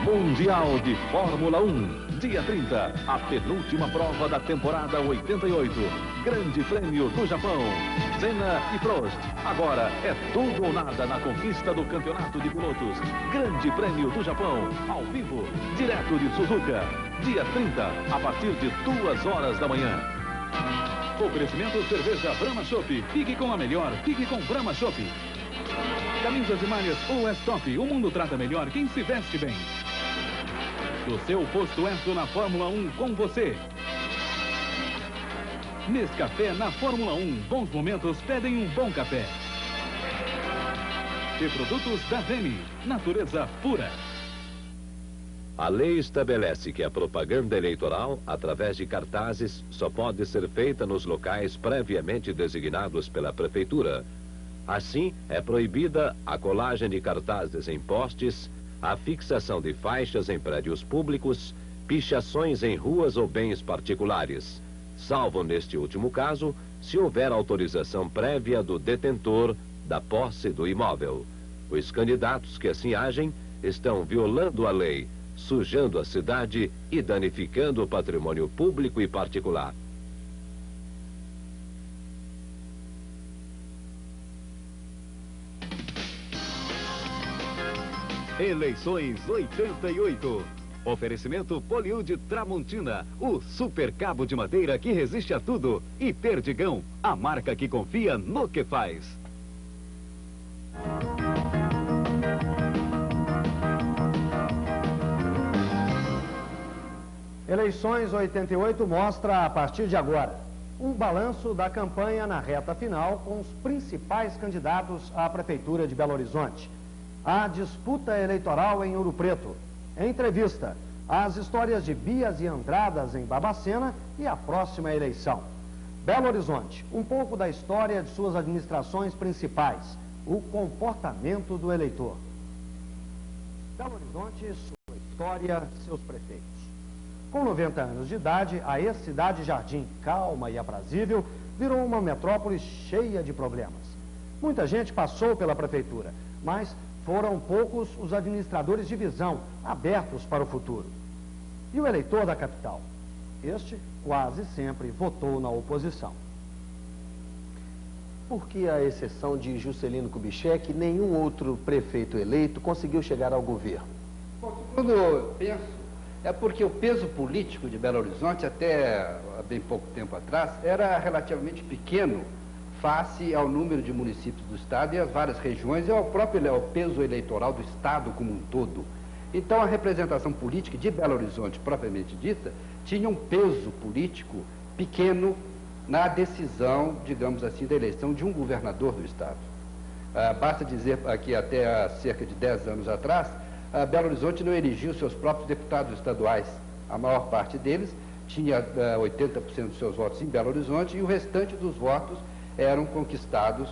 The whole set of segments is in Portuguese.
Mundial de Fórmula 1, dia 30, a penúltima prova da temporada 88, Grande Prêmio do Japão. Senna e Prost, agora é tudo ou nada na conquista do campeonato de pilotos. Grande Prêmio do Japão, ao vivo, direto de Suzuka, dia 30, a partir de 2 horas da manhã. Oferecimento cerveja Brahma Chopp, fique com a melhor, fique com Brahma Chopp. Camisas e malhas US Top, o mundo trata melhor quem se veste bem. Do seu posto Esso na Fórmula 1 com você. Nescafé na Fórmula 1, bons momentos pedem um bom café. E produtos da Vemi, natureza pura. A lei estabelece que a propaganda eleitoral, através de cartazes, só pode ser feita nos locais previamente designados pela Prefeitura. Assim, é proibida a colagem de cartazes em postes, a fixação de faixas em prédios públicos, pichações em ruas ou bens particulares, salvo neste último caso, se houver autorização prévia do detentor da posse do imóvel. Os candidatos que assim agem estão violando a lei, sujando a cidade e danificando o patrimônio público e particular. Eleições 88. Oferecimento Poliude Tramontina, o super cabo de madeira que resiste a tudo. E Perdigão, a marca que confia no que faz. Eleições 88 mostra, a partir de agora, um balanço da campanha na reta final com os principais candidatos à Prefeitura de Belo Horizonte. A disputa eleitoral em Ouro Preto. Entrevista, as histórias de Bias e Andradas em Babacena e a próxima eleição. Belo Horizonte, um pouco da história de suas administrações principais, o comportamento do eleitor. Belo Horizonte, sua história, seus prefeitos. Com 90 anos de idade, a ex-cidade Jardim, calma e aprazível, virou uma metrópole cheia de problemas. Muita gente passou pela prefeitura, mas foram poucos os administradores de visão abertos para o futuro. E o eleitor da capital? Este quase sempre votou na oposição. Por que, à exceção de Juscelino Kubitschek, nenhum outro prefeito eleito conseguiu chegar ao governo? Quando eu penso, é porque o peso político de Belo Horizonte, até há bem pouco tempo atrás, era relativamente pequeno face ao número de municípios do Estado e às várias regiões e ao próprio peso eleitoral do Estado como um todo. Então, a representação política de Belo Horizonte, propriamente dita, tinha um peso político pequeno na decisão, digamos assim, da eleição de um governador do Estado. Basta dizer que até há cerca de 10 anos atrás, Belo Horizonte não elegia os seus próprios deputados estaduais. A maior parte deles tinha 80% dos seus votos em Belo Horizonte e o restante dos votos eram conquistados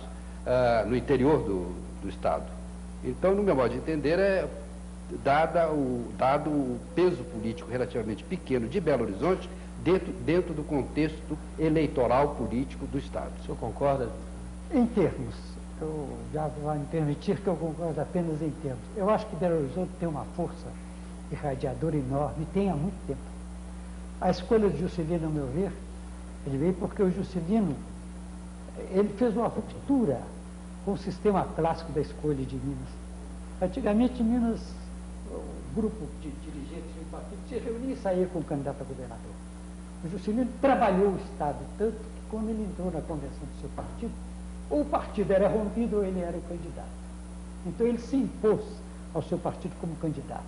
no interior do Estado. Então, no meu modo de entender, dado o peso político relativamente pequeno de Belo Horizonte, dentro do contexto eleitoral político do Estado. O senhor concorda? Em termos, eu já vou me permitir que eu concordo apenas em termos. Eu acho que Belo Horizonte tem uma força irradiadora enorme, tem há muito tempo. A escolha de Juscelino, ao meu ver, ele veio porque o Juscelino ele fez uma ruptura com o sistema clássico da escolha de Minas. Antigamente, em Minas, o grupo de dirigentes de um partido se reunia e saía com o candidato a governador. O Juscelino trabalhou o Estado tanto que, quando ele entrou na convenção do seu partido, ou o partido era rompido ou ele era o candidato. Então, ele se impôs ao seu partido como candidato.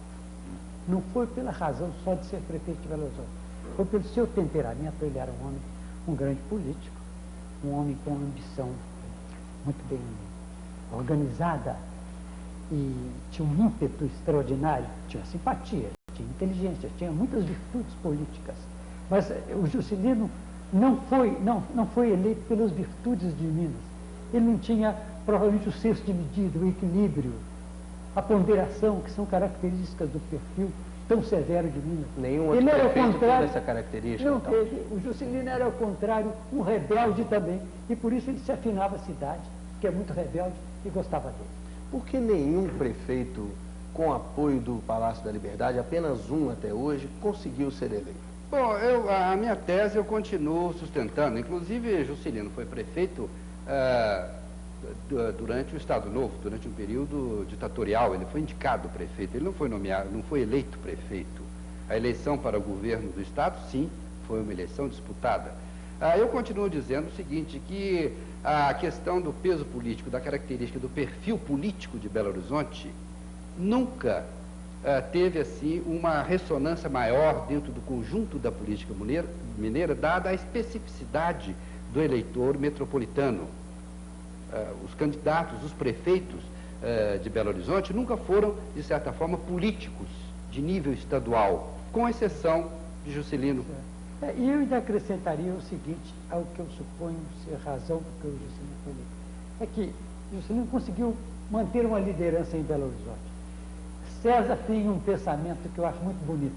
Não foi pela razão só de ser prefeito de Belo Horizonte, foi pelo seu temperamento. Ele era um homem, um grande político, um homem com ambição muito bem organizada e tinha um ímpeto extraordinário, tinha simpatia, tinha inteligência, tinha muitas virtudes políticas. Mas o Juscelino não foi eleito pelas virtudes de Minas. Ele não tinha provavelmente o senso de medida, o equilíbrio, a ponderação, que são características do perfil tão severo de Minas. Nenhum outro prefeito teve essa característica, não então? teve. O Juscelino era, ao contrário, um rebelde também. E por isso ele se afinava à cidade, que é muito rebelde, e gostava dele. Por que nenhum prefeito com apoio do Palácio da Liberdade, apenas um até hoje, conseguiu ser eleito. Bom, a minha tese eu continuo sustentando. Inclusive, Juscelino foi prefeito durante o Estado Novo, durante um período ditatorial. Ele foi indicado prefeito, ele não foi nomeado, não foi eleito prefeito. A eleição para o governo do Estado, sim, foi uma eleição disputada. Eu continuo dizendo o seguinte, que a questão do peso político, da característica do perfil político de Belo Horizonte, nunca teve, assim, uma ressonância maior dentro do conjunto da política mineira, dada a especificidade do eleitor metropolitano. Os candidatos, os prefeitos de Belo Horizonte nunca foram, de certa forma, políticos de nível estadual, com exceção de Juscelino. E eu ainda acrescentaria o seguinte, ao que eu suponho ser razão porque o Juscelino foi eleito, é que Juscelino conseguiu manter uma liderança em Belo Horizonte. César tem um pensamento que eu acho muito bonito.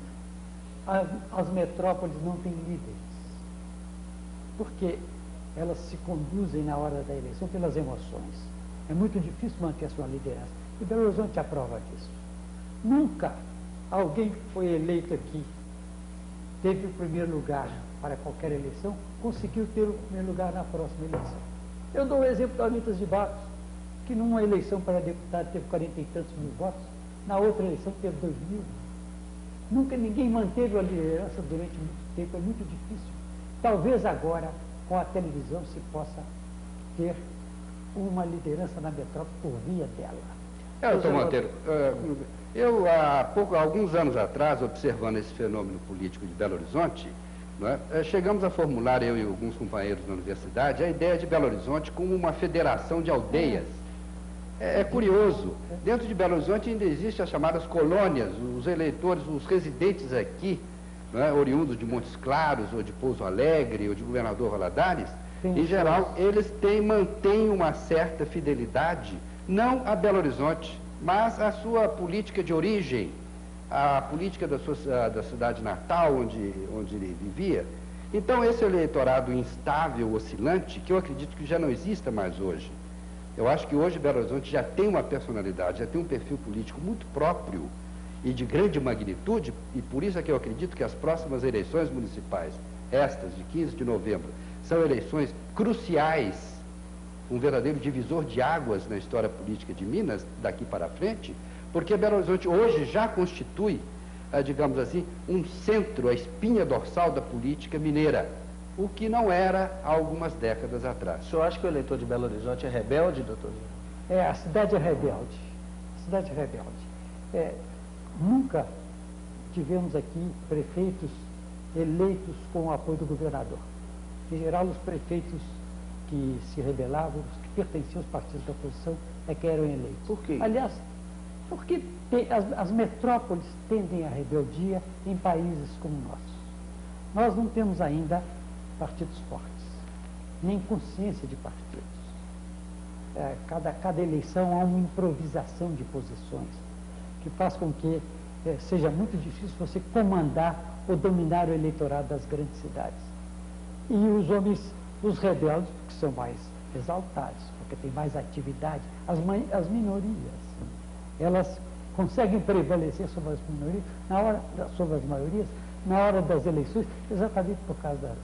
As metrópoles não têm líderes, porque elas se conduzem na hora da eleição pelas emoções. É muito difícil manter a sua liderança. E Belo Horizonte é a prova disso. Nunca alguém que foi eleito aqui, teve o primeiro lugar para qualquer eleição, conseguiu ter o primeiro lugar na próxima eleição. Eu dou o exemplo da Anitas de Barros, que numa eleição para deputado teve 40 e tantos mil votos, na outra eleição teve 2.000. Nunca ninguém manteve a liderança durante muito tempo, é muito difícil. Talvez agora, com a televisão, se possa ter uma liderança na metrópole por via dela. Doutor Monteiro, eu há alguns anos atrás, observando esse fenômeno político de Belo Horizonte, chegamos a formular, eu e alguns companheiros na universidade, a ideia de Belo Horizonte como uma federação de aldeias. É curioso, dentro de Belo Horizonte ainda existem as chamadas colônias, os eleitores, os residentes aqui, oriundos de Montes Claros, ou de Pouso Alegre, ou de Governador Valadares, em geral, eles mantêm uma certa fidelidade, não a Belo Horizonte, mas a sua política de origem, a política da cidade natal, onde ele vivia. Então, esse eleitorado instável, oscilante, que eu acredito que já não exista mais hoje. Eu acho que hoje Belo Horizonte já tem uma personalidade, já tem um perfil político muito próprio e de grande magnitude, e por isso é que eu acredito que as próximas eleições municipais, estas de 15 de novembro, são eleições cruciais, um verdadeiro divisor de águas na história política de Minas, daqui para frente, porque Belo Horizonte hoje já constitui, digamos assim, um centro, a espinha dorsal da política mineira, o que não era há algumas décadas atrás. O senhor acha que o eleitor de Belo Horizonte é rebelde, doutor? A cidade é rebelde. A cidade é rebelde. Nunca tivemos aqui prefeitos eleitos com o apoio do governador. Em geral, os prefeitos que se rebelavam, os que pertenciam aos partidos da oposição, é que eram eleitos. Por quê? Aliás, porque as metrópoles tendem à rebeldia em países como o nosso. Nós não temos ainda partidos fortes, nem consciência de partidos. Cada eleição há uma improvisação de posições, que faz com que seja muito difícil você comandar ou dominar o eleitorado das grandes cidades. E os homens, os rebeldes, que são mais exaltados, porque tem mais atividade, as minorias, elas conseguem prevalecer sobre as minorias, sobre as maiorias, na hora das eleições, exatamente por causa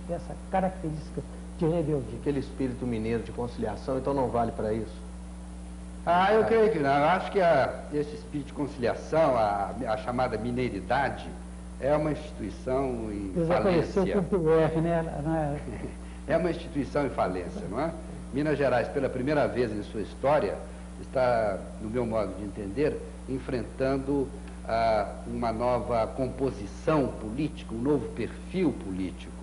dessa característica de rebeldia. Aquele espírito mineiro de conciliação, então não vale para isso? Eu creio que não. Eu acho que esse espírito de conciliação, a chamada mineiridade, é uma instituição em falência. Né? É uma instituição em falência, não é? Minas Gerais, pela primeira vez em sua história, está, no meu modo de entender, enfrentando uma nova composição política, um novo perfil político.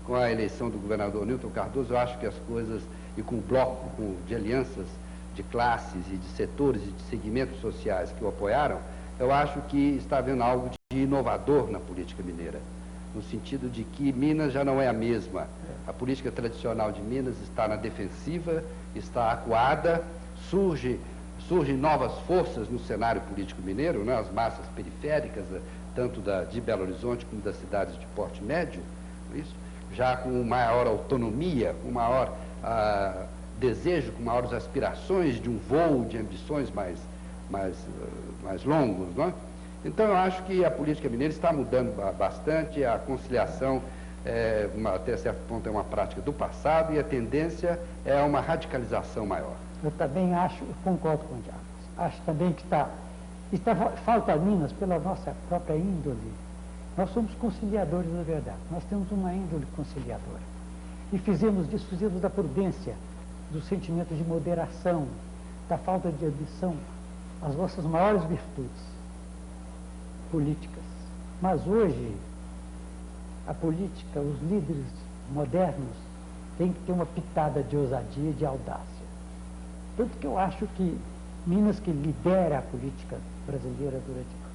Com a eleição do governador Newton Cardoso, eu acho que as coisas, e com o bloco de alianças de classes e de setores e de segmentos sociais que o apoiaram, eu acho que está havendo algo de inovador na política mineira, no sentido de que Minas já não é a mesma. A política tradicional de Minas está na defensiva, está acuada, surgem novas forças no cenário político mineiro, né? As massas periféricas, tanto de Belo Horizonte como das cidades de porte médio, isso, já com maior autonomia, com maior desejo, com maiores aspirações de um voo de ambições mais mais longos, não é? Então eu acho que a política mineira está mudando bastante, a conciliação, até certo ponto, é uma prática do passado e a tendência é uma radicalização maior. Eu também acho, eu concordo com o Diabos, acho também que falta a Minas pela nossa própria índole. Nós somos conciliadores da verdade, nós temos uma índole conciliadora. E fizemos da prudência, do sentimento de moderação, da falta de ambição, as nossas maiores virtudes políticas. Mas hoje, a política, os líderes modernos, têm que ter uma pitada de ousadia e de audácia. Tanto que eu acho que Minas, que lidera a política brasileira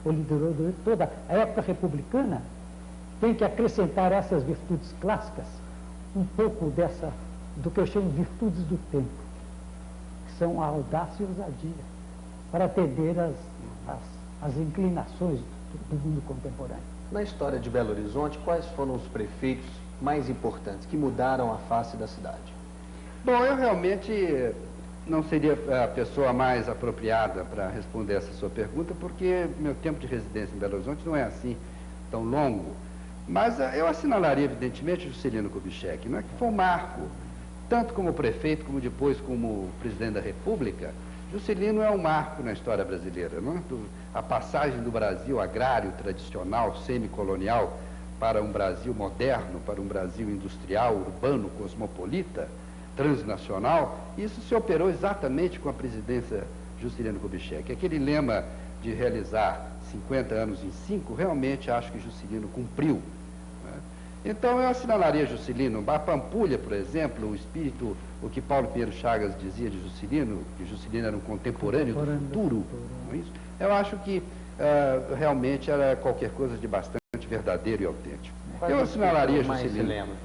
ou liderou durante toda a época republicana, tem que acrescentar essas virtudes clássicas, um pouco do que eu chamo de virtudes do tempo, que são a audácia e a ousadia, para atender as inclinações do mundo contemporâneo. Na história de Belo Horizonte, quais foram os prefeitos mais importantes que mudaram a face da cidade? Bom, eu realmente não seria a pessoa mais apropriada para responder essa sua pergunta, porque meu tempo de residência em Belo Horizonte não é assim tão longo. Mas eu assinalaria, evidentemente, Juscelino Kubitschek, né, que foi um marco, tanto como prefeito, como depois como presidente da República. Juscelino é um marco na história brasileira, não é? A passagem do Brasil agrário tradicional, semicolonial, para um Brasil moderno, para um Brasil industrial, urbano, cosmopolita, transnacional, isso se operou exatamente com a presidência Juscelino Kubitschek. Aquele lema de realizar 50 anos em 5, realmente acho que Juscelino cumpriu. Né? Então eu assinalaria Juscelino. A Pampulha, por exemplo, o espírito, o que Paulo Pinheiro Chagas dizia de Juscelino, que Juscelino era um contemporâneo do futuro, não é isso? Eu acho que realmente era qualquer coisa de bastante verdadeiro e autêntico. Eu assinalaria Juscelino.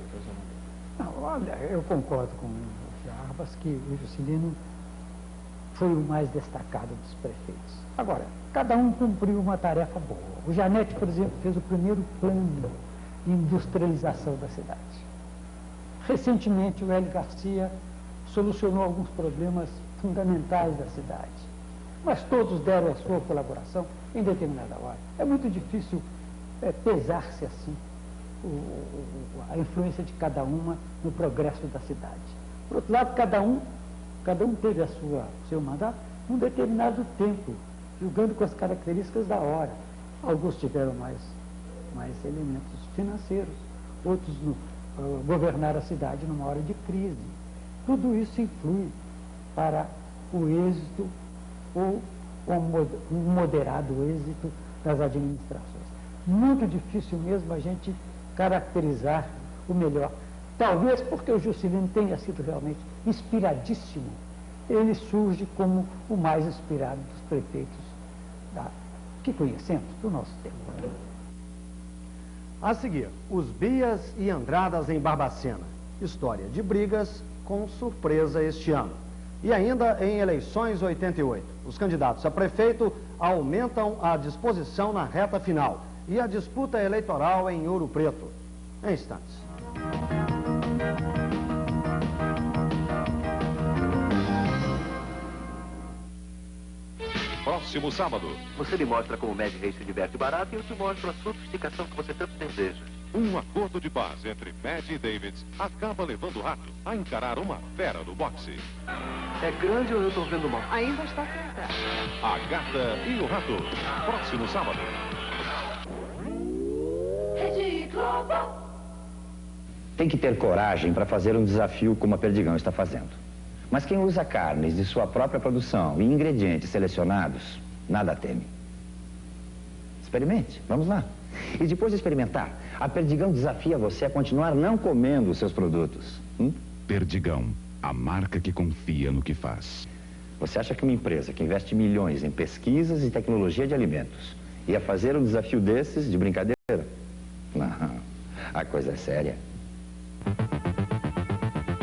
Não, olha, eu concordo com o Jarbas que o Juscelino foi o mais destacado dos prefeitos. Agora, cada um cumpriu uma tarefa boa. O Janete, por exemplo, fez o primeiro plano de industrialização da cidade. Recentemente, o Hélio Garcia solucionou alguns problemas fundamentais da cidade. Mas todos deram a sua colaboração em determinada hora. É muito difícil pesar-se assim a influência de cada uma no progresso da cidade. Por outro lado, cada um teve seu mandato num determinado tempo, julgando com as características da hora. Alguns tiveram mais elementos financeiros, outros governar a cidade numa hora de crise. Tudo isso influi para o êxito ou um moderado êxito das administrações. Muito difícil mesmo a gente caracterizar o melhor. Talvez porque o Juscelino tenha sido realmente inspiradíssimo, ele surge como o mais inspirado dos prefeitos que conhecemos do nosso tempo. A seguir, os Bias e Andradas em Barbacena. História de brigas com surpresa este ano. E ainda em eleições 88. Os candidatos a prefeito aumentam a disposição na reta final. E a disputa eleitoral em Ouro Preto. Em instantes. Próximo sábado. Você me mostra como o Mad Race se diverte barato e eu te mostro a sofisticação que você tanto deseja. Um acordo de paz entre Mad e Davids acaba levando o rato a encarar uma fera do boxe. É grande ou eu estou vendo mal? Ainda está acertado. A gata e o rato. Próximo sábado. Tem que ter coragem para fazer um desafio como a Perdigão está fazendo. Mas quem usa carnes de sua própria produção e ingredientes selecionados, nada teme. Experimente, vamos lá. E depois de experimentar, a Perdigão desafia você a continuar não comendo os seus produtos. Perdigão, a marca que confia no que faz. Você acha que uma empresa que investe milhões em pesquisas e tecnologia de alimentos ia fazer um desafio desses de brincadeira? Não, a coisa é séria.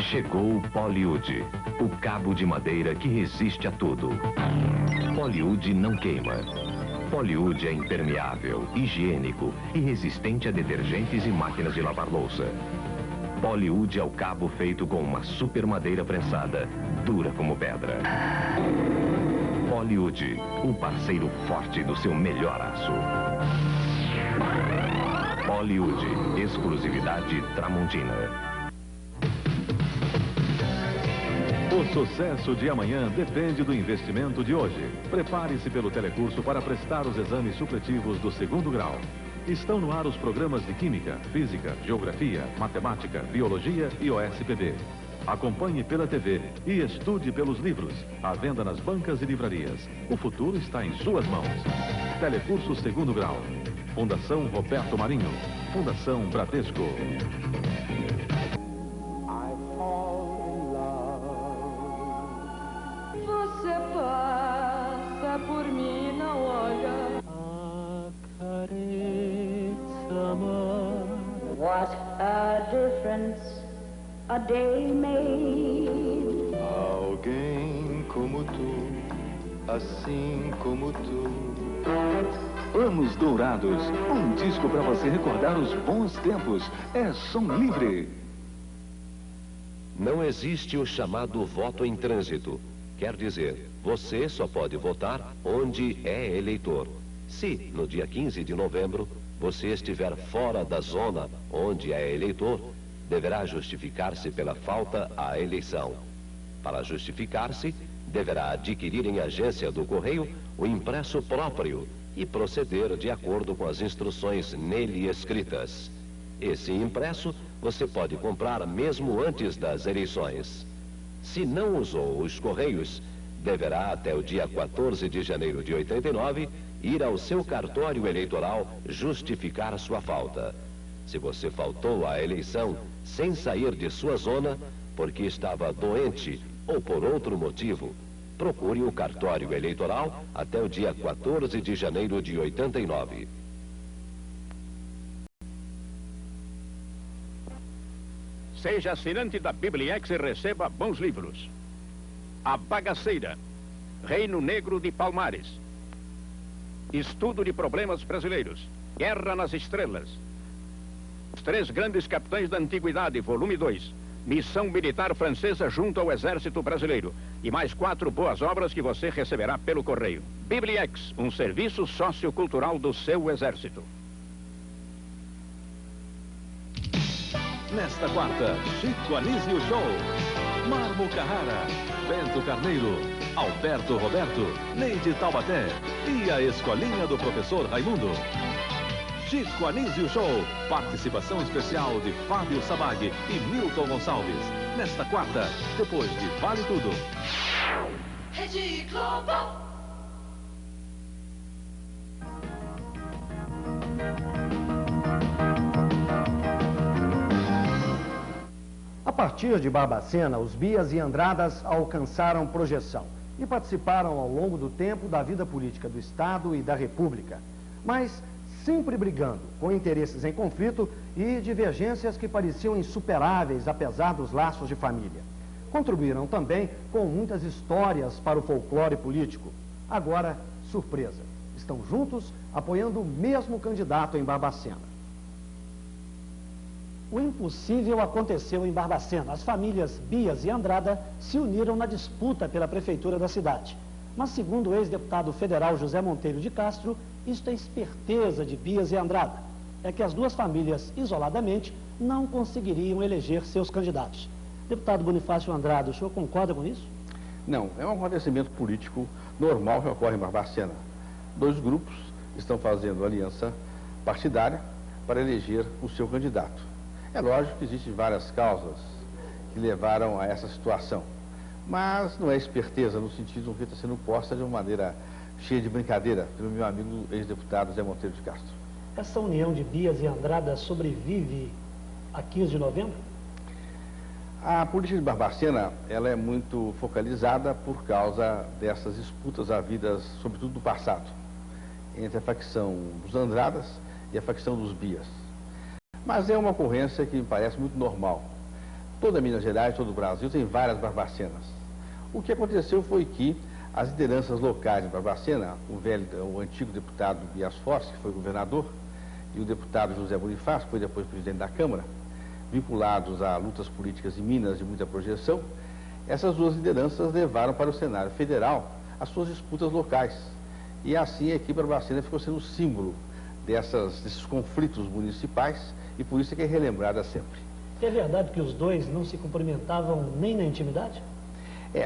Chegou o Poliud, o cabo de madeira que resiste a tudo. Poliud não queima. Poliud é impermeável, higiênico e resistente a detergentes e máquinas de lavar louça. Poliud é o cabo feito com uma super madeira prensada, dura como pedra. Hollywood, o parceiro forte do seu melhor aço. Hollywood, exclusividade Tramontina. O sucesso de amanhã depende do investimento de hoje. Prepare-se pelo telecurso para prestar os exames supletivos do 2º grau. Estão no ar os programas de Química, Física, Geografia, Matemática, Biologia e OSPB. Acompanhe pela TV e estude pelos livros. À venda nas bancas e livrarias. O futuro está em suas mãos. Telecurso 2º grau. Fundação Roberto Marinho. Fundação Bradesco. Você passa por mim, não olha. What a difference a day made. Alguém como tu, assim como tu. Anos Dourados. Um disco para você recordar os bons tempos. É som livre. Não existe o chamado voto em trânsito. Quer dizer, você só pode votar onde é eleitor. Se, no dia 15 de novembro, você estiver fora da zona onde é eleitor, deverá justificar-se pela falta à eleição. Para justificar-se, deverá adquirir em agência do Correio o impresso próprio e proceder de acordo com as instruções nele escritas. Esse impresso você pode comprar mesmo antes das eleições. Se não usou os Correios, deverá até o dia 14 de janeiro de 89 ir ao seu cartório eleitoral justificar sua falta. Se você faltou à eleição sem sair de sua zona, porque estava doente ou por outro motivo, procure o cartório eleitoral até o dia 14 de janeiro de 89. Seja assinante da Bibliex e receba bons livros. A Bagaceira, Reino Negro de Palmares. Estudo de problemas brasileiros. Guerra nas Estrelas. Os 3 grandes capitães da Antiguidade, volume 2. Missão militar francesa junto ao exército brasileiro. E mais 4 boas obras que você receberá pelo correio. Bibliex, um serviço sociocultural do seu exército. Nesta quarta, Chico Anísio Show. Marmo Carrara, Bento Carneiro, Alberto Roberto, Neide Taubaté e a escolinha do professor Raimundo. Chico Anísio Show, participação especial de Fábio Sabag e Milton Gonçalves. Nesta quarta, depois de Vale Tudo. Rede Globo. A partir de Barbacena, os Bias e Andradas alcançaram projeção e participaram ao longo do tempo da vida política do Estado e da República, mas sempre brigando, com interesses em conflito e divergências que pareciam insuperáveis apesar dos laços de família. Contribuíram também com muitas histórias para o folclore político. Agora, surpresa, estão juntos apoiando o mesmo candidato em Barbacena. O impossível aconteceu em Barbacena. As famílias Bias e Andrada se uniram na disputa pela prefeitura da cidade. Mas, segundo o ex-deputado federal José Monteiro de Castro, isto é esperteza de Bias e Andrada. É que as duas famílias, isoladamente, não conseguiriam eleger seus candidatos. Deputado Bonifácio Andrada, o senhor concorda com isso? Não, é um acontecimento político normal que ocorre em Barbacena. 2 grupos estão fazendo aliança partidária para eleger o seu candidato. É lógico que existem várias causas que levaram a essa situação, mas não é esperteza no sentido que está sendo posta de uma maneira cheia de brincadeira pelo meu amigo ex-deputado Zé Monteiro de Castro. Essa união de Bias e Andrada sobrevive a 15 de novembro? A política de Barbacena, ela é muito focalizada por causa dessas disputas havidas, sobretudo no passado, entre a facção dos Andradas e a facção dos Bias. Mas é uma ocorrência que me parece muito normal. Toda Minas Gerais, todo o Brasil tem várias Barbacenas. O que aconteceu foi que as lideranças locais de Barbacena, o antigo deputado Bias Forte, que foi governador, e o deputado José Bonifácio, que foi depois presidente da Câmara, vinculados a lutas políticas em Minas de muita projeção, essas duas lideranças levaram para o cenário federal as suas disputas locais. E assim aqui Barbacena ficou sendo símbolo desses conflitos municipais e por isso é que é relembrada sempre. É verdade que os dois não se cumprimentavam nem na intimidade?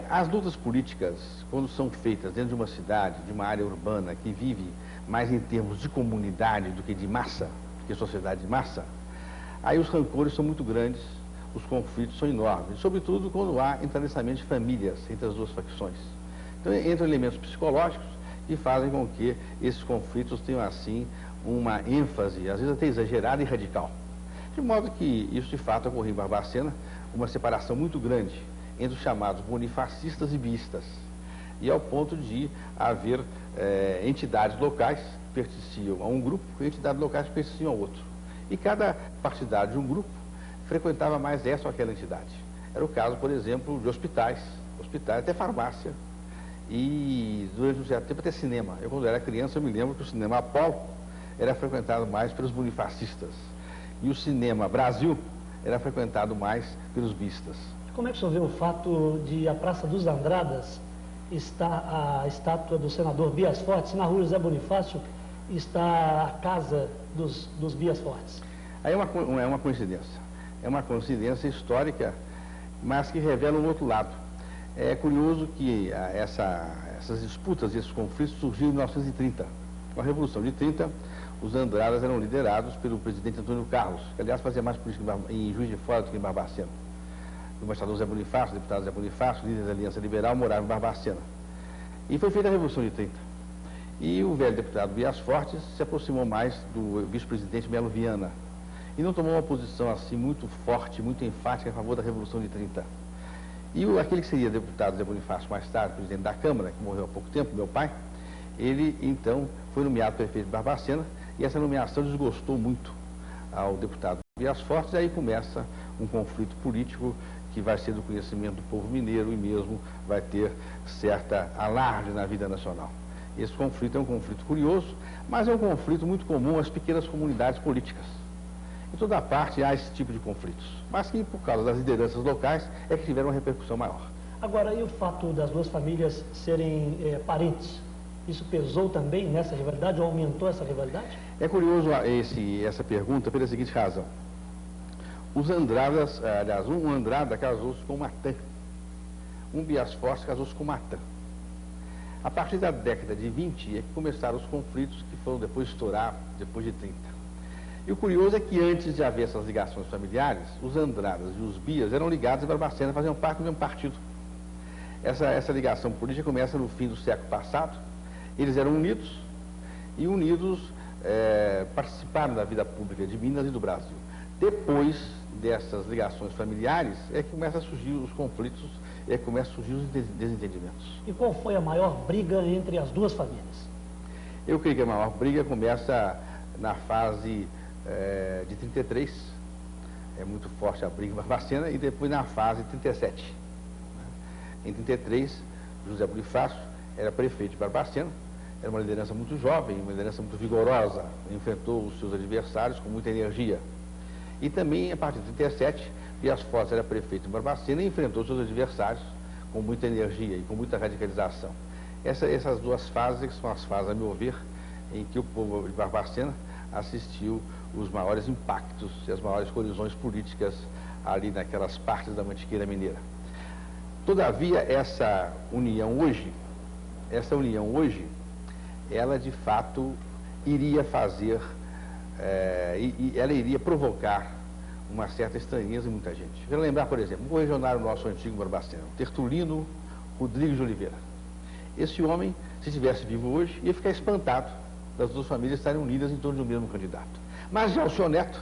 As lutas políticas, quando são feitas dentro de uma cidade, de uma área urbana que vive mais em termos de comunidade do que de massa, do que sociedade de massa, aí os rancores são muito grandes, os conflitos são enormes, sobretudo quando há entrelaçamento de famílias entre as duas facções. Então entram elementos psicológicos que fazem com que esses conflitos tenham assim uma ênfase, às vezes até exagerada e radical. De modo que isso de fato ocorreu em Barbacena, uma separação muito grande entre os chamados bonifacistas e biistas, e ao ponto de haver entidades locais que pertenciam a um grupo e entidades locais que pertenciam ao outro. E cada partidário de um grupo frequentava mais essa ou aquela entidade. Era o caso, por exemplo, de hospitais até farmácia, e durante um certo tempo até cinema. Eu, quando era criança, eu me lembro que o cinema Apolo era frequentado mais pelos bonifacistas, e o cinema Brasil era frequentado mais pelos biistas. Como é que o senhor vê o fato de a Praça dos Andradas está a estátua do senador Bias Fortes, na rua José Bonifácio está a casa dos Bias Fortes? Aí é uma coincidência. É uma coincidência histórica, mas que revela um outro lado. É curioso que essas disputas, esses conflitos surgiram em 1930. Com a Revolução de 30, os Andradas eram liderados pelo presidente Antônio Carlos, que aliás fazia mais política em Juiz de Fora do que em Barbacena. O embaixador Zé Bonifácio, o deputado Zé Bonifácio, líder da Aliança Liberal, morava em Barbacena. E foi feita a Revolução de 30. E o velho deputado Bias Fortes se aproximou mais do vice-presidente Melo Viana e não tomou uma posição assim muito forte, muito enfática a favor da Revolução de 30. E aquele que seria deputado Zé Bonifácio, mais tarde presidente da Câmara, que morreu há pouco tempo, meu pai, ele então foi nomeado prefeito de Barbacena, e essa nomeação desgostou muito ao deputado Bias Fortes, e aí começa um conflito político que vai ser do conhecimento do povo mineiro e mesmo vai ter certa alarde na vida nacional. Esse conflito é um conflito curioso, mas é um conflito muito comum às pequenas comunidades políticas. Em toda parte há esse tipo de conflitos, mas que por causa das lideranças locais é que tiveram uma repercussão maior. Agora, e o fato das duas famílias serem parentes? Isso pesou também nessa rivalidade ou aumentou essa rivalidade? É curioso essa pergunta pela seguinte razão. Os Andradas, aliás, um Andrada casou-se com Matã, um Bias Fortes casou-se com Matã. A partir da década de 20 é que começaram os conflitos que foram depois estourar, depois de 30. E o curioso é que antes de haver essas ligações familiares, os Andradas e os Bias eram ligados em Barbacena, faziam parte do mesmo partido. Essa ligação política começa no fim do século passado. Eles eram unidos e unidos participaram da vida pública de Minas e do Brasil. Depois dessas ligações familiares é que começam a surgir os conflitos, é que começam a surgir os desentendimentos. E qual foi a maior briga entre as duas famílias? Eu creio que a maior briga começa na fase de 33, é muito forte a briga em Barbacena, e depois na fase de 37. Em 33, José Bonifácio era prefeito de Barbacena, era uma liderança muito jovem, uma liderança muito vigorosa, enfrentou os seus adversários com muita energia. E também, a partir de 37, Bias Fortes era prefeito de Barbacena e enfrentou os seus adversários com muita energia e com muita radicalização. Essas duas fases, que são as fases, a meu ver, em que o povo de Barbacena assistiu os maiores impactos e as maiores colisões políticas ali naquelas partes da Mantiqueira Mineira. Todavia, essa união hoje, ela de fato iria fazer, ela iria provocar uma certa estranheza em muita gente. Quero lembrar, por exemplo, um correligionário nosso antigo Barbacena, Tertulino Rodrigues de Oliveira. Esse homem, se estivesse vivo hoje, ia ficar espantado das duas famílias estarem unidas em torno de um mesmo candidato. Mas já o seu neto,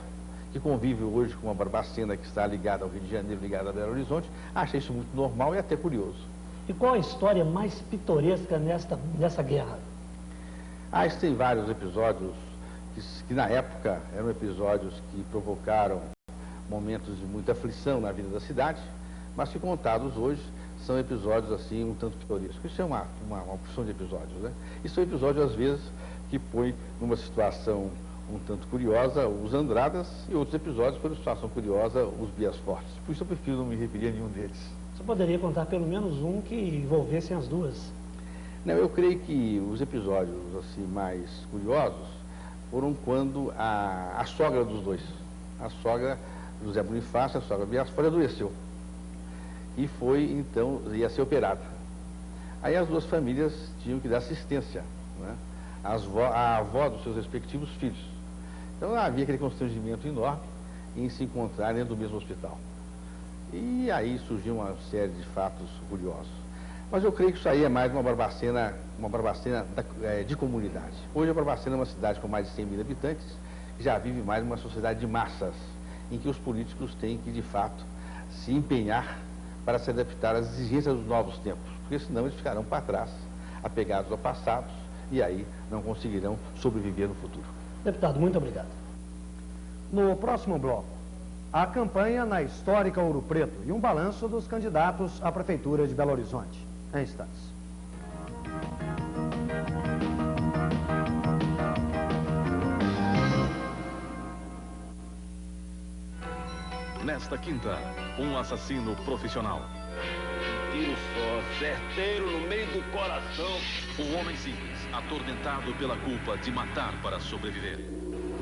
que convive hoje com uma Barbacena que está ligada ao Rio de Janeiro, ligada a Belo Horizonte, acha isso muito normal e até curioso. E qual a história mais pitoresca nessa guerra? Existem vários episódios que na época eram episódios que provocaram momentos de muita aflição na vida da cidade, mas que contados hoje são episódios assim um tanto pitorescos. Isso é uma opção de episódios, né? E são episódios às vezes que põe numa situação um tanto curiosa os Andradas e outros episódios por uma situação curiosa os Bias Fortes. Por isso eu prefiro não me referir a nenhum deles. Você poderia contar pelo menos um que envolvessem as duas? Não, eu creio que os episódios assim, mais curiosos foram quando a sogra dos dois, a sogra José Bonifácio, a sogra Biasfora, adoeceu. E foi, então, ia ser operada. Aí as duas famílias tinham que dar assistência, né? A avó dos seus respectivos filhos. Então havia aquele constrangimento enorme em se encontrar dentro do mesmo hospital. E aí surgiu uma série de fatos curiosos. Mas eu creio que isso aí é mais uma Barbacena de comunidade. Hoje a Barbacena é uma cidade com mais de 100 mil habitantes, que já vive mais uma sociedade de massas, em que os políticos têm que, de fato, se empenhar para se adaptar às exigências dos novos tempos, porque senão eles ficarão para trás, apegados ao passado, e aí não conseguirão sobreviver no futuro. Deputado, muito obrigado. No próximo bloco, a campanha na histórica Ouro Preto e um balanço dos candidatos à Prefeitura de Belo Horizonte. Em instantes. Nesta quinta, um assassino profissional. Tiro só, certeiro no meio do coração. Um homem simples, atormentado pela culpa de matar para sobreviver.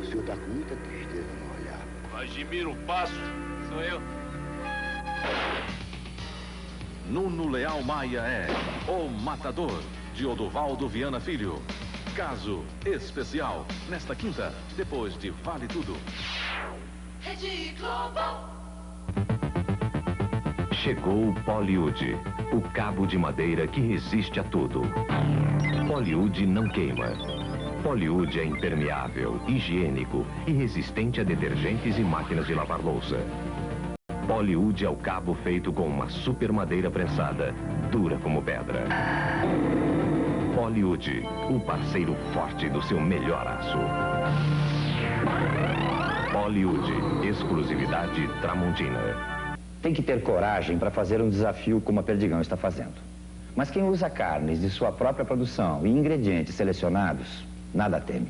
O senhor está com muita tristeza no olhar. Admiro o passo. Sou eu. Nuno Leal Maia é O Matador, de Odovaldo Viana Filho. Caso especial, nesta quinta, depois de Vale Tudo. Rede Globo. Chegou o Poliud, o cabo de madeira que resiste a tudo. Poliud não queima. Poliud é impermeável, higiênico e resistente a detergentes e máquinas de lavar louça. Poliud é o cabo feito com uma super madeira prensada, dura como pedra. Poliud, o parceiro forte do seu melhor aço. Poliud, exclusividade Tramontina. Tem que ter coragem para fazer um desafio como a Perdigão está fazendo. Mas quem usa carnes de sua própria produção e ingredientes selecionados, nada teme.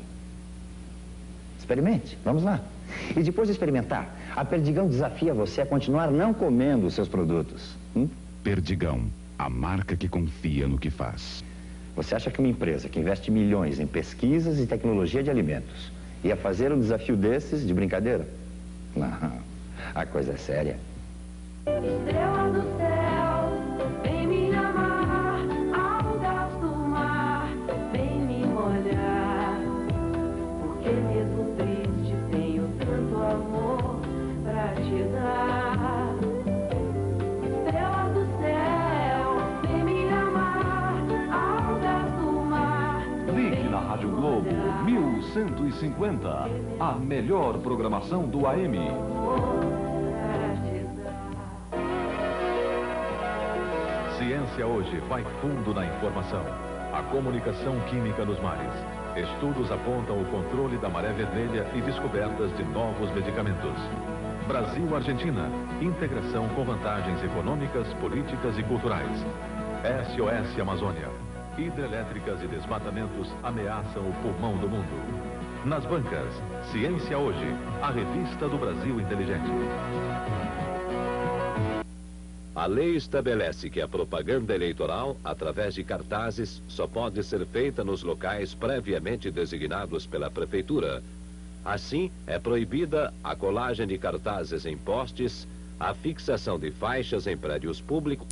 Experimente, vamos lá. E depois de experimentar, a Perdigão desafia você a continuar não comendo os seus produtos. Perdigão, a marca que confia no que faz. Você acha que uma empresa que investe milhões em pesquisas e tecnologia de alimentos ia fazer um desafio desses de brincadeira? Não, a coisa é séria. Estrela do céu, vem me amar, algas do mar, vem me molhar, porque mesmo triste tenho tanto amor pra te dar. Estrela do céu, vem me amar, algas do mar. Ligue na Rádio Globo 1150, a melhor programação do AM. Ciência hoje vai fundo na informação. A comunicação química nos mares. Estudos apontam o controle da maré vermelha e descobertas de novos medicamentos. Brasil-Argentina. Integração com vantagens econômicas, políticas e culturais. SOS Amazônia. Hidrelétricas e desmatamentos ameaçam o pulmão do mundo. Nas bancas, Ciência Hoje, a revista do Brasil Inteligente. A lei estabelece que a propaganda eleitoral, através de cartazes, só pode ser feita nos locais previamente designados pela Prefeitura. Assim, é proibida a colagem de cartazes em postes, a fixação de faixas em prédios públicos